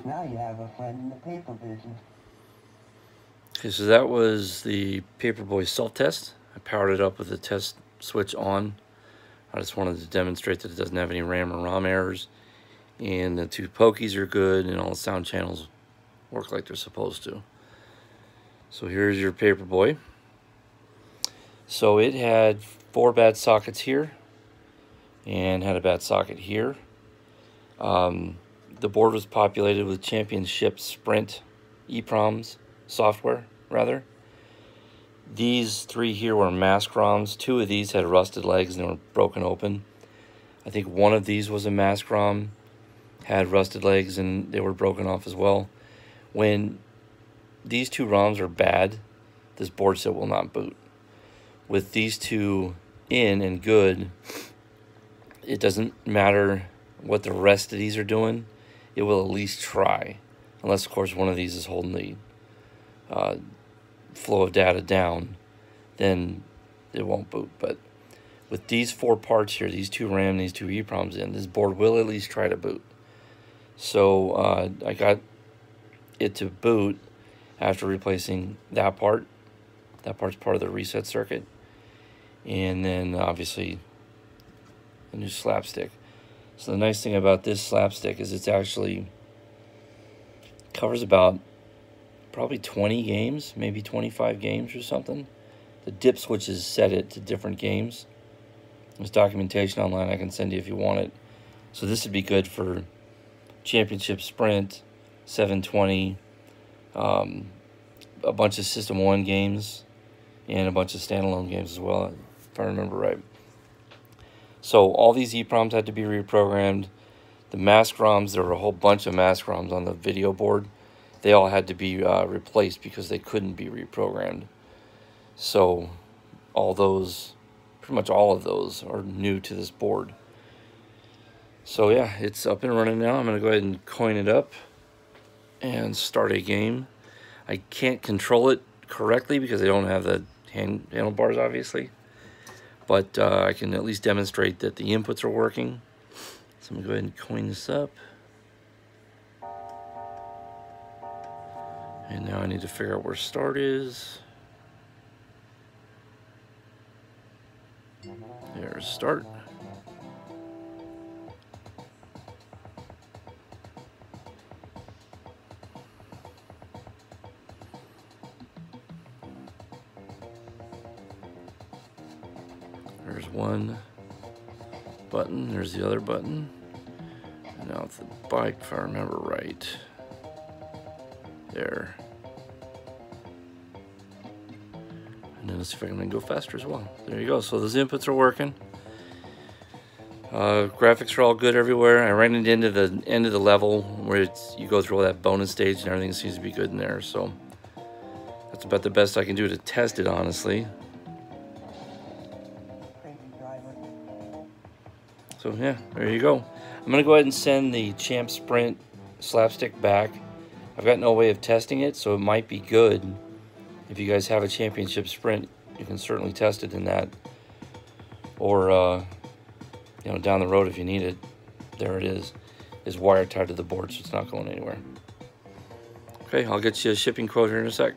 Now you have a friend in the paper business. Okay, so that was the paperboy self-test. I powered it up with the test switch on. I just wanted to demonstrate that it doesn't have any RAM or ROM errors, and the two pokies are good, and all the sound channels work like they're supposed to. So here's your paperboy. So it had 4 bad sockets here, and had a bad socket here. The board was populated with Championship Sprint EEPROMs software, rather. These 3 here were mask ROMs. 2 of these had rusted legs and they were broken open. I think one of these was a mask ROM, had rusted legs and they were broken off as well. When these 2 ROMs are bad, this board set will not boot. With these 2 in and good, it doesn't matter what the rest of these are doing, it will at least try. Unless, of course, one of these is holding the flow of data down, then it won't boot. But with these 4 parts here, these 2 RAM, these 2 EEPROMs in, this board will at least try to boot. So I got it to boot after replacing that part. That part's part of the reset circuit. And then obviously a new slapstick. So the nice thing about this slapstick is it's actually covers about probably 20 games, maybe 25 games or something. The dip switches set it to different games. There's documentation online I can send you if you want it. So this would be good for Championship Sprint, 720, a bunch of System 1 games, and a bunch of standalone games as well, if I remember right. So all these EEPROMs had to be reprogrammed. The mask ROMs, there were a whole bunch of mask ROMs on the video board. They all had to be replaced because they couldn't be reprogrammed. So all those, pretty much all of those, are new to this board. So yeah, it's up and running now. I'm going to go ahead and coin it up and start a game. I can't control it correctly because I don't have the handlebars, obviously. But I can at least demonstrate that the inputs are working. So I'm going to go ahead and coin this up. And now I need to figure out where start is. There's start. There's one button, there's the other button. And now it's the bike, if I remember right. There. And then let's see if I can go faster as well. There you go. So those inputs are working. Graphics are all good everywhere. I ran it into the end of the level where you go through all that bonus stage and everything seems to be good in there. So that's about the best I can do to test it, honestly. So yeah, there you go. I'm gonna go ahead and send the Champ Sprint slapstick back. I've got no way of testing it, so it might be good. If you guys have a Championship Sprint, you can certainly test it in that. Or you know, down the road if you need it. There it is. It's wire tied to the board, so it's not going anywhere. Okay, I'll get you a shipping quote here in a sec.